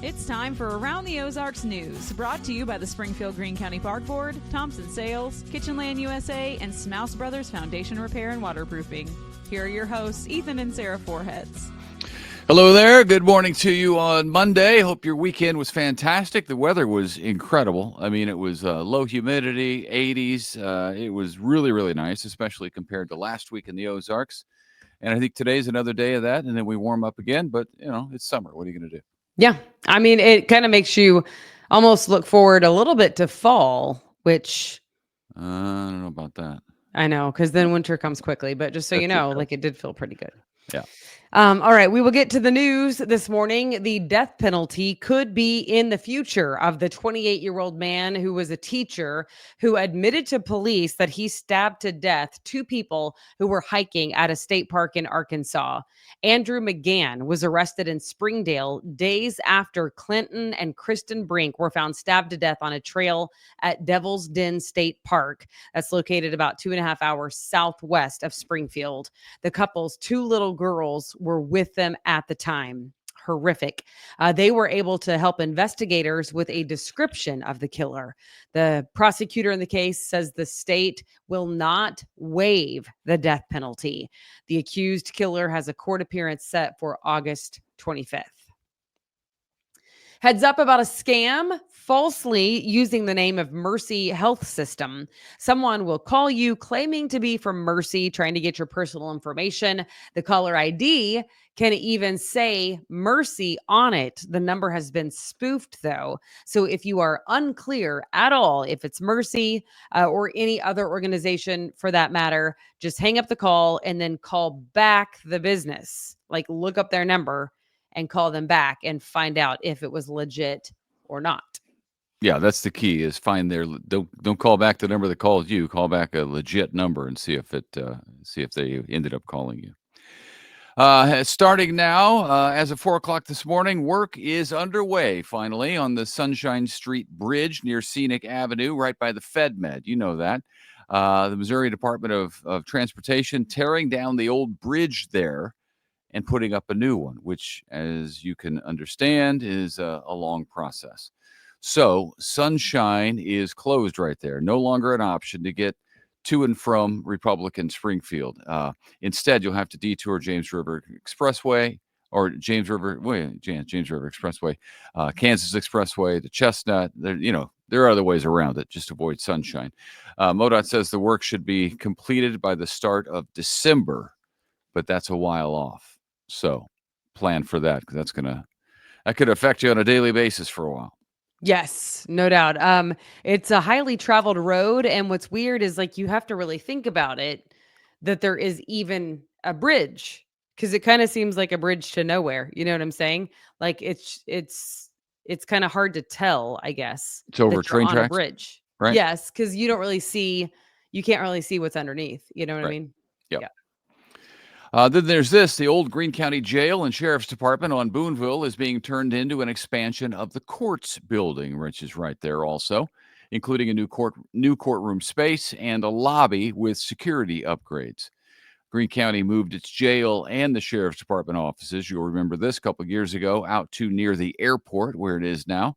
It's time for Around the Ozarks News, brought to you by the Springfield Greene County Park Board, Thompson Sales, Kitchenland USA, and Smouse Brothers Foundation Repair and Waterproofing. Here are your hosts, Ethan and Sarah Foreheads. Hello there. Good morning to you on Monday. Hope your weekend was fantastic. The weather was incredible. I mean, it was low humidity, 80s. It was really, really nice, especially compared to last week in the Ozarks. And I think today's another day of that, and then we warm up again. But, it's summer. What are you going to do? Yeah. I mean, it kind of makes you almost look forward a little bit to fall, which I don't know about that. I know, because then winter comes quickly. But just so you know, Does. it did feel pretty good. Yeah. All right, we will get to the news this morning. The death penalty could be in the future of the 28-year-old man who was a teacher who admitted to police that he stabbed to death two people who were hiking at a state park in Arkansas. Andrew McGann was arrested in Springdale days after Clinton and Kristen Brink were found stabbed to death on a trail at Devil's Den State Park. That's located about 2.5 hours southwest of Springfield. The couple's two little girls were with them at the time. Horrific. They were able to help investigators with a description of the killer. The prosecutor in the case says the state will not waive the death penalty. The accused killer has a court appearance set for August 25th. Heads up about a scam falsely using the name of Mercy Health System. Someone will call you claiming to be from Mercy, trying to get your personal information. The caller ID can even say Mercy on it. The number has been spoofed, though. So if you are unclear at all if it's Mercy or any other organization for that matter, just hang up the call and then call back the business. Look up their number and call them back and find out if it was legit or not. Yeah, that's the key, is find their don't call back the number that called you. Call back a legit number and see if they ended up calling you. Starting now, as of 4 o'clock this morning, work is underway finally on the Sunshine Street Bridge near Scenic Avenue, right by the FedMed. You know that. The Missouri Department of Transportation tearing down the old bridge there and putting up a new one, which, as you can understand, is a long process. So Sunshine is closed right there. No longer an option to get to and from Republican Springfield. Instead, you'll have to detour James River Expressway or James River Expressway, Kansas Expressway, the Chestnut. There are other ways around it. Just avoid Sunshine. MoDOT says the work should be completed by the start of December, but that's a while off. So plan for that, because that could affect you on a daily basis for a while. Yes, no doubt. It's a highly traveled road. And what's weird is you have to really think about it, that there is even a bridge, because it kind of seems like a bridge to nowhere. You know what I'm saying? It's kind of hard to tell, I guess. It's over that you're train on tracks, a bridge. right? Yes, because you can't really see what's underneath. You know what I mean? Yep. Yeah. Then there's this. The old Greene County Jail and Sheriff's Department on Boonville is being turned into an expansion of the courts building, which is right there also, including a new courtroom space and a lobby with security upgrades. Greene County moved its jail and the Sheriff's Department offices, you'll remember this, a couple of years ago, out to near the airport where it is now.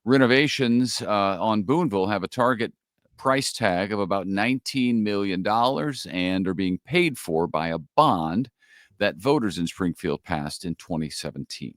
Renovations on Boonville have a target price tag of about $19 million and are being paid for by a bond that voters in Springfield passed in 2017.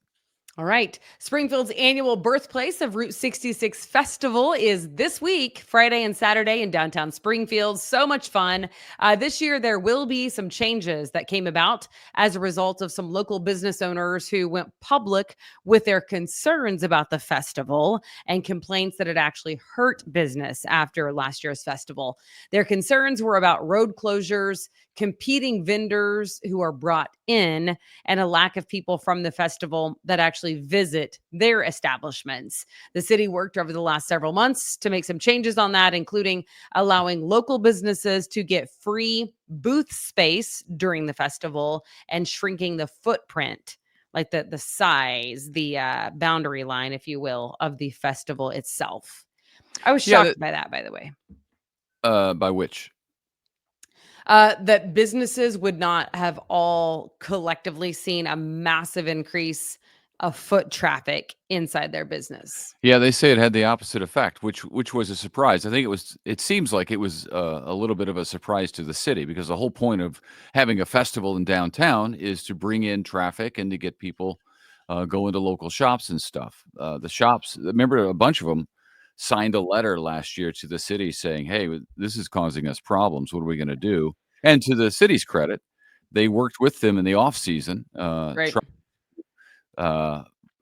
All right. Springfield's annual Birthplace of Route 66 Festival is this week, Friday and Saturday in downtown Springfield. So much fun. This year, there will be some changes that came about as a result of some local business owners who went public with their concerns about the festival and complaints that it actually hurt business after last year's festival. Their concerns were about road closures, competing vendors who are brought in, and a lack of people from the festival that actually visit their establishments. The city worked over the last several months to make some changes on that, including allowing local businesses to get free booth space during the festival and shrinking the footprint, the size, the boundary line, if you will, of the festival itself. I was shocked by that, by the way. By which? That businesses would not have all collectively seen a massive increase of foot traffic inside their business. Yeah, they say it had the opposite effect, which was a surprise. I think it seems like it was a little bit of a surprise to the city because the whole point of having a festival in downtown is to bring in traffic and to get people going to local shops and stuff. The shops, remember, a bunch of them signed a letter last year to the city saying, "Hey, this is causing us problems. What are we going to do?" And to the city's credit, they worked with them in the off season. Right.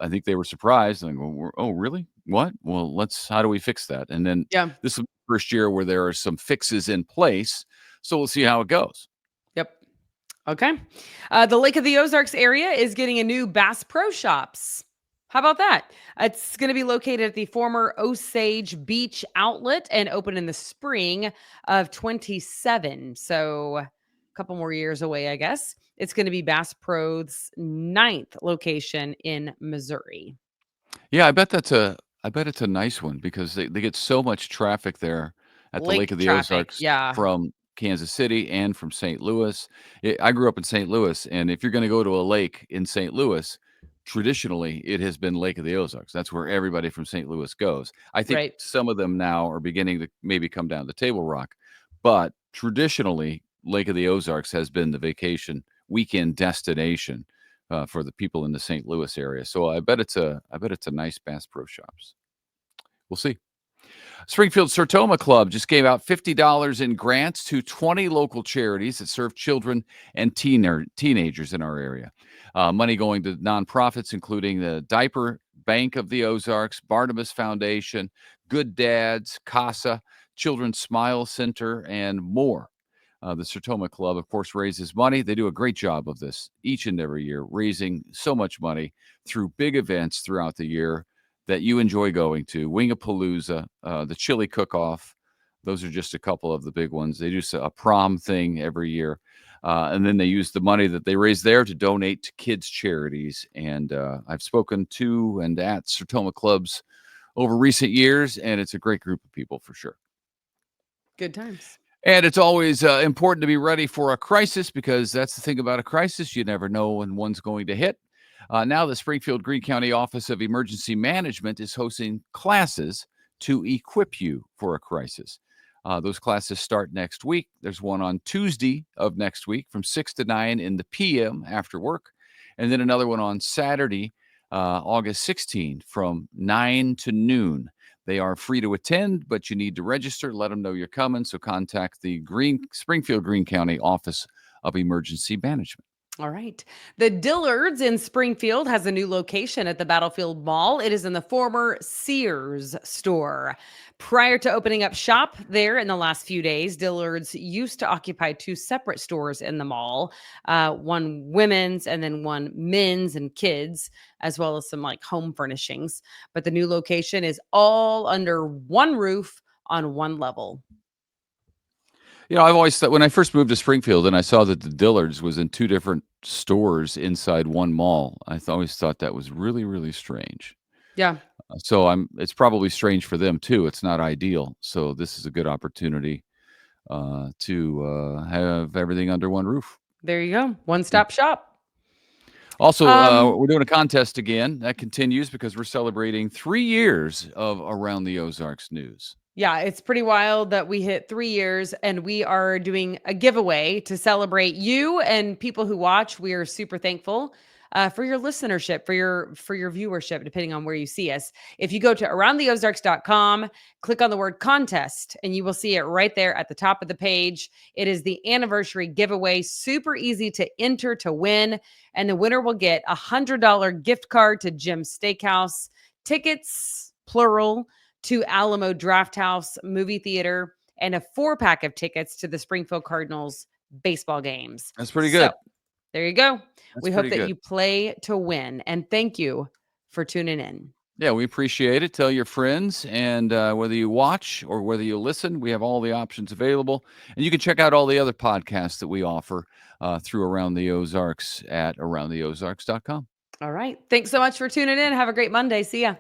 I think they were surprised and go, "Oh, really? What? Well, how do we fix that?" And then Yeah. this is the first year where there are some fixes in place, so we'll see how it goes. Yep. Okay. The Lake of the Ozarks area is getting a new Bass Pro Shops. How about that? It's going to be located at the former Osage Beach outlet and open in the spring of 27. So a couple more years away, I guess. It's going to be Bass Pro's 9th location in Missouri. Yeah, I bet it's a nice one because they get so much traffic there at the Lake Lake of the traffic. Ozarks Yeah. from Kansas City and from St. Louis. I grew up in St. Louis, and if you're going to go to a lake in St. Louis, traditionally it has been Lake of the Ozarks. That's where everybody from St. Louis goes. I think Right. some of them now are beginning to maybe come down to Table Rock, but traditionally Lake of the Ozarks has been the vacation weekend destination for the people in the St. Louis area. So I bet it's a nice Bass Pro Shops. We'll see. Springfield Sertoma Club just gave out $50 in grants to 20 local charities that serve children and teenagers in our area. Money going to nonprofits, including the Diaper Bank of the Ozarks, Barnabas Foundation, Good Dads, CASA, Children's Smile Center, and more. The Sertoma Club, of course, raises money. They do a great job of this each and every year, raising so much money through big events throughout the year that you enjoy going to. Wingapalooza, the Chili Cook-Off. Those are just a couple of the big ones. They do a prom thing every year. And then they use the money that they raise there to donate to kids' charities. And I've spoken to and at Sertoma Clubs over recent years, and it's a great group of people for sure. Good times. And it's always important to be ready for a crisis because that's the thing about a crisis. You never know when one's going to hit. Now the Springfield Greene County Office of Emergency Management is hosting classes to equip you for a crisis. Those classes start next week. There's one on Tuesday of next week from 6 to 9 in the PM after work. And then another one on Saturday, August 16th from 9 to noon. They are free to attend, but you need to register. Let them know you're coming. So contact the Springfield Greene County Office of Emergency Management. All right. The Dillards in Springfield has a new location at the Battlefield Mall. It is in the former Sears store. Prior to opening up shop there in the last few days, Dillards used to occupy 2 separate stores in the mall, one women's and then one men's and kids, as well as some like home furnishings. But the new location is all under one roof on one level. You know, I've always thought when I first moved to Springfield and I saw that the Dillards was in 2 different stores inside one mall, always thought that was really, really strange. Yeah. So it's probably strange for them too. It's not ideal. So this is a good opportunity to have everything under one roof. There you go. One-stop shop. Also, we're doing a contest again. That continues because we're celebrating 3 years of Around the Ozarks News. Yeah, it's pretty wild that we hit 3 years and we are doing a giveaway to celebrate you and people who watch. We are super thankful for your listenership, for your viewership, depending on where you see us. If you go to aroundtheozarks.com, click on the word contest, and you will see it right there at the top of the page. It is the anniversary giveaway, super easy to enter to win. And the winner will get a $100 gift card to Jim's Steakhouse, tickets, plural, to Alamo Drafthouse Movie Theater, and a 4-pack of tickets to the Springfield Cardinals baseball games. That's pretty good. So, there you go. That's We hope pretty that good. you play to win. And thank you for tuning in. Yeah, we appreciate it. Tell your friends. And whether you watch or whether you listen, we have all the options available. And you can check out all the other podcasts that we offer through Around the Ozarks at aroundtheozarks.com. All right. Thanks so much for tuning in. Have a great Monday. See ya.